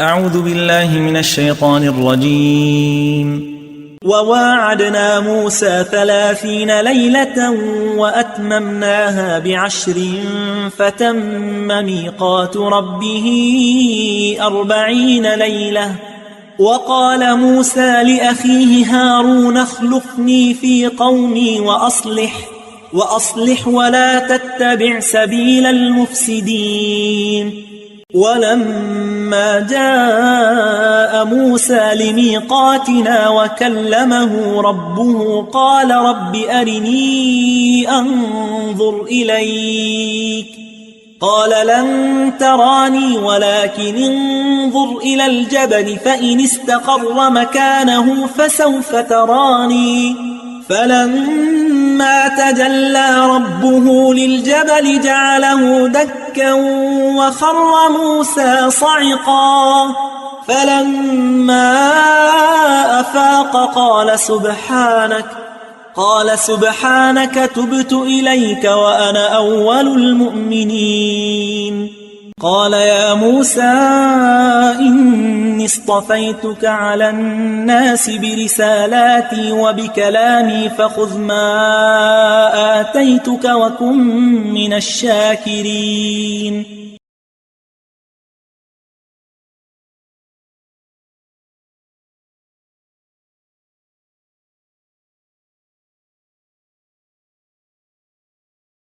أعوذ بالله من الشيطان الرجيم. وواعدنا موسى 30 ليلة وأتممناها ب10 فتم ميقات ربه 40 ليلة. وقال موسى لأخيه هارون اخلفني في قومي وأصلح ولا تتبع سبيل المفسدين. ولما جاء موسى لميقاتنا وكلمه ربه قال رب أرني أنظر إليك. قال لن تراني ولكن انظر إلى الجبل فإن استقر مكانه فسوف تراني. فلما تجلى ربه للجبل جعله دكا وخر موسى صعقا. فلما أفاق قال سبحانك تبت إليك وأنا أول المؤمنين. قال يا موسى إني اصطفيتك على الناس برسالاتي وبكلامي فخذ ما آتيتك وكن من الشاكرين.